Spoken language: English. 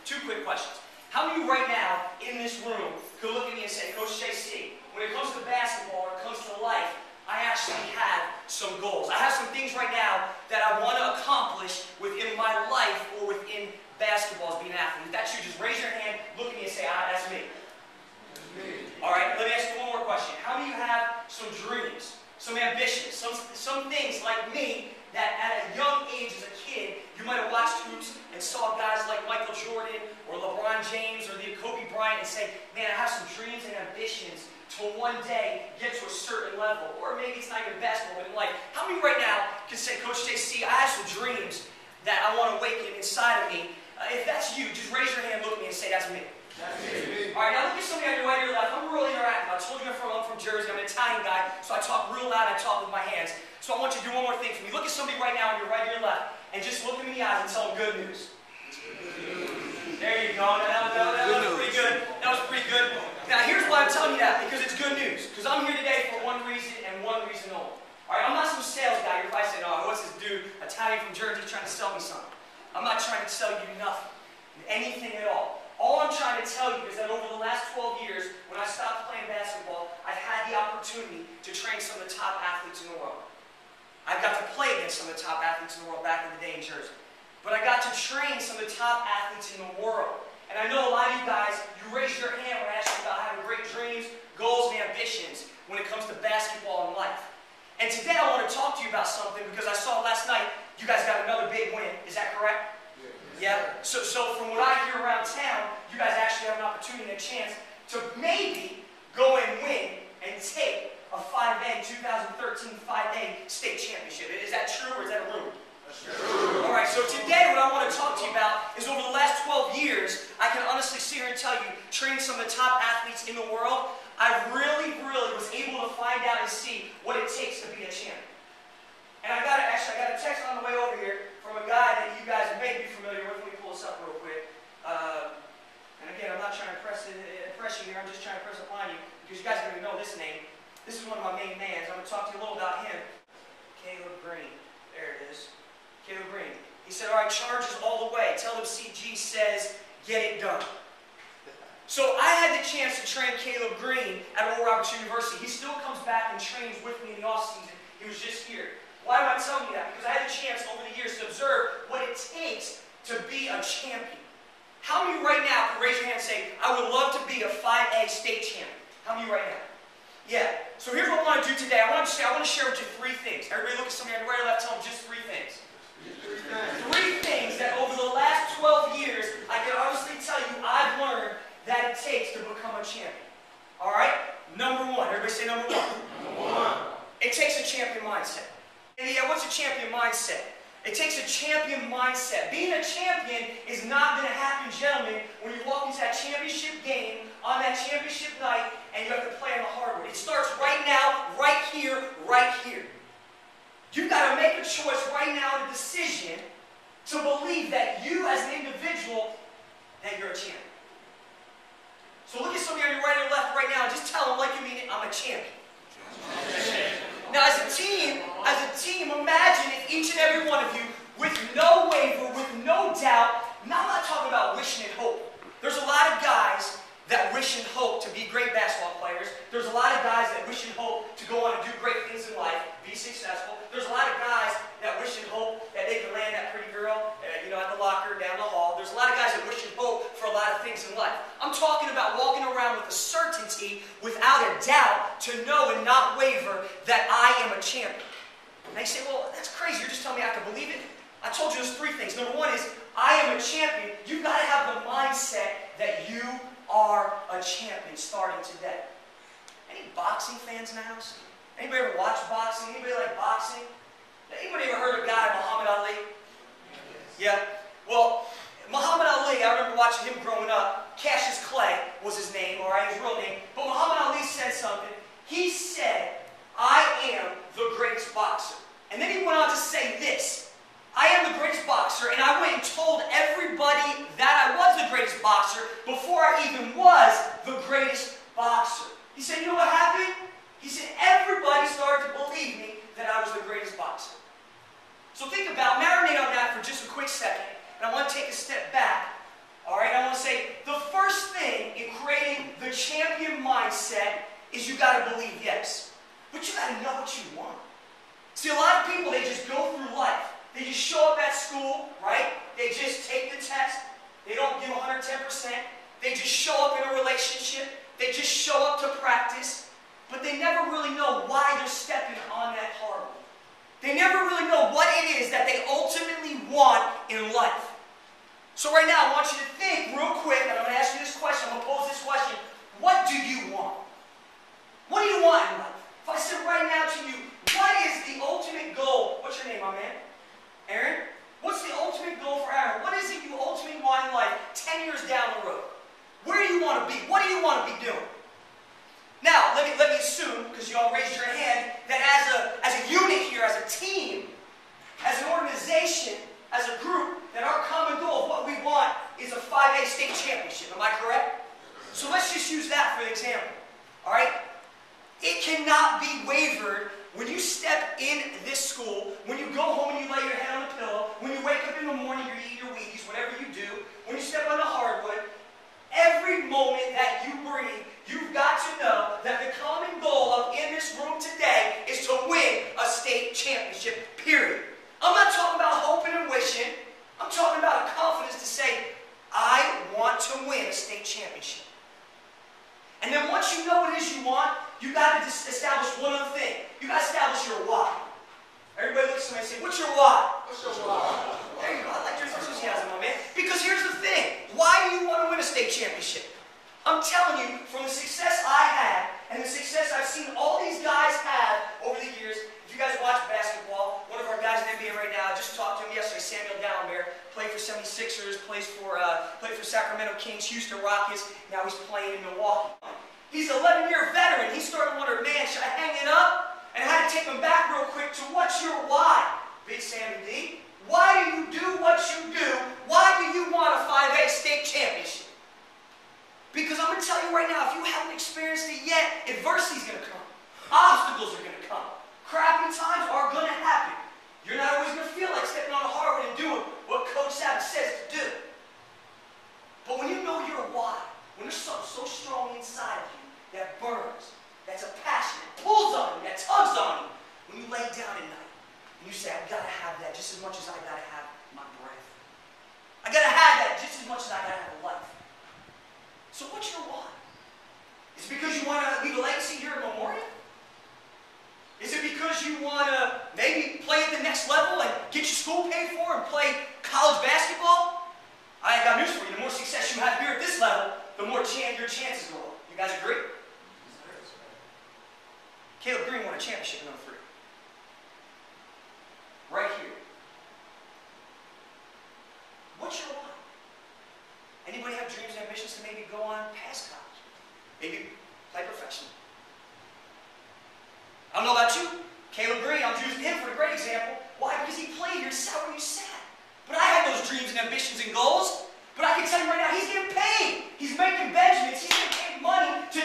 Two quick questions. How many of you right now in this room could look at me and say, Coach JC, when it comes to basketball or it comes to life, I actually have some goals. I have some things right now that I want to accomplish within my life or within basketball as being an athlete. If that's you, just raise your hand, look at me and say, that's me. All right, let me ask you one more question. How many of you have some dreams, some ambitions, some things like me that at a young age as a kid, you might have watched hoops and saw guys like Michael Jordan or LeBron James or the Kobe Bryant and say, man, I have some dreams and ambitions to one day get to a certain level. Or maybe it's not even basketball, but in life. How many right now can say, Coach JC, I have some dreams that I want to awaken inside of me? If that's you, just raise your hand, look at me and say, that's me. That's me. All right, now look at somebody on your right or your left. I'm real interactive. I told you I'm from Jersey. I'm an Italian guy, so I talk real loud. I talk with my hands. So I want you to do one more thing for me. Look at somebody right now on your right or your left, and just look them in the eyes and tell them good news. There you go. That was pretty good. That was pretty good. Now here's why I'm telling you that, because it's good news. Because I'm here today for one reason and one reason only. All right, I'm not some sales guy. You're probably saying, oh, what's this dude, Italian from Jersey, trying to sell me something? I'm not trying to sell you nothing, anything at all. All I'm trying to tell you is that over the last 12 years, when I stopped playing basketball, I've had the opportunity to train some of the top athletes in the world. I got to play against some of the top athletes in the world back in the day in Jersey. But I got to train some of the top athletes in the world. And I know a lot of you guys, you raised your hand when I asked you about having great dreams, goals, and ambitions when it comes to basketball and life. And today I want to talk to you about something because I saw last night you guys got another big win. Is that correct? Yeah? So from what I hear around town, you guys actually have an opportunity and a chance to maybe go and win and take a 5A, 2013 5A state championship. Is that true or is that a rumor? That's true. All right, so today what I want to talk to you about is over the last 12 years, I can honestly sit here and tell you, training some of the top athletes in the world, I really was able to find out and see what it takes to be a champion. And I got a text on the way over here from a guy that you guys may be familiar with. Let me pull this up real quick. And again, I'm not trying to impress you here. I'm just trying to press upon you because you guys are going to know this name. This is one of my main mans. I'm going to talk to you a little about him. Caleb Green. There it is. Caleb Green. He said, all right, charges all the way. Tell him CG says, get it done. So I had the chance to train Caleb Green at Oral Roberts University. He still comes back and trains with me in the offseason. He was just here. Why am I telling you that? Because I had a chance over the years to observe what it takes to be a champion. How many right now can raise your hand and say, I would love to be a 5A state champion? How many right now? Yeah. So here's what I want to do today. I want to share with you three things. Everybody look at somebody on the right or left, tell them just three things. Three things that over the last 12 years, I can honestly tell you I've learned that it takes to become a champion. All right? Number one. Everybody say number one. Number one. It takes a champion mindset. And yeah, what's a champion mindset? It takes a champion mindset. Being a champion is not going to happen, gentlemen, when you walk into that championship game on that championship night and you have to play on the hardwood. It starts right now, right here, right here. You've got to make a choice right now, a decision, to believe that you as an individual, that you're a champion. So look at somebody on your right or left right now and just tell them like you mean it, I'm a champion. Now as a team, imagine if each and every one of you, with no waver, with no doubt, now I'm not talking about wishing and hope. There's a lot of guys that wish and hope to be great basketball players. There's a lot of guys that wish and hope to go on and do great things in life, be successful. There's a lot of guys that wish and hope that they can land that pretty girl, at the locker, down the hall. There's a lot of guys that wish and hope for a lot of things in life. I'm talking about walking around with a certainty, without a doubt, to know and not waver that I am a champion. And they say, well, that's crazy. You're just telling me I have to believe it? I told you there's three things. Number one is, I am a champion. You've got to have the mindset that you are a champion starting today. Any boxing fans in the house? Anybody ever watch boxing? Anybody like boxing? Anybody ever heard of a guy, Muhammad Ali? Yeah? Well, Muhammad Ali, I remember watching him growing up. Cassius Clay was his name, all right, his real name. But Muhammad Ali said something. He said, I am the greatest boxer. And then he went on to say this. I am the greatest boxer, and I went and told everybody that I was the greatest boxer before I even was the greatest boxer. He said, you know what happened? He said, everybody started to believe me that I was the greatest boxer. So think about, marinate on that for just a quick second, and I want to take a step back. All right, I want to say the first thing in creating the champion mindset is you got to believe yes. But you got to know what you want. See, a lot of people, they just go through life. They just show up at school, right? They just take the test. They don't give 110%. They just show up in a relationship. They just show up to practice. But they never really know why they're stepping on that hurdle. They never really know what it is that they ultimately want in life. So right now, I want you to think real quick, and I'm going to ask you this question. I'm going to pose this question. What do you want? What do you want in life? If I said right now to you, what is the ultimate goal? What's your name, my man? Aaron? What's the ultimate goal for Aaron? What is it you ultimately want in life 10 years down the road? Where do you want to be? What do you want to be doing? Now, let me assume, because you all raised your hand, that as a unit here, as a team, as an organization, as a group, that our common goal of what we want is a 5A state championship. Am I correct? So let's just use that for an example. All right? It cannot be wavered when you step in this school, when you go home and you lay your head on a pillow, when you wake up in the morning, you eat your Wheaties, whatever you do, when you step on the hardwood, every moment that you breathe, you've got to know that the common goal of in this room today is to win a state championship, period. I'm not talking about hoping and wishing. I'm talking about a confidence to say, I want to win a state championship. And then once you know what it is you want, you got to establish one other thing. You got to establish your why. Everybody look at somebody and say, what's your why? What's your why? There you go. I like your enthusiasm, my man. Because here's the thing. Why do you want to win a state championship? I'm telling you, from the success I had and the success I've seen all these guys have over the years, if you guys watch basketball, one of our guys in the NBA right now, I just talked to him yesterday, Samuel Dallenberg, played for 76ers, played for Sacramento Kings, Houston Rockets, now he's playing in Milwaukee. He's an 11-year veteran. He started wondering, man, should I hang it up? And I had to take him back real quick to what's your why, Big Sammy D? Why do you do what you do? Why do you want a 5A state championship? Because I'm going to tell you right now, if you haven't experienced it yet, adversity is going to come. Obstacles are going to come. Crappy times are going to happen. You're not always going to feel like stepping on the hardwood and doing what Coach Savage says to do. But when you know your why, when there's something so strong inside of you that burns, that's a passion, that pulls on you, that tugs on you, when you lay down at night and you say, I've got to have that just as much as I got to have my breath. I got to have that just as much as I got to have a life. So what's your why? Is it because you want to leave a legacy here at Memorial? Is it because you want to maybe play at the next level and get your school paid for and play college basketball? I got news for you. The more success you have here at this level, the more your chances go up. You guys agree? Caleb Green won a championship in 03. Right here. What's your why? Anybody have dreams and ambitions to maybe go on past college? Maybe play professional? I don't know about you. Caleb Green, I'm using him for a great example. Why? Because he played here, sat where you sat. But I had those dreams and ambitions and goals. But I can tell you right now, he's getting paid. He's making Benjamins. He's getting paid money to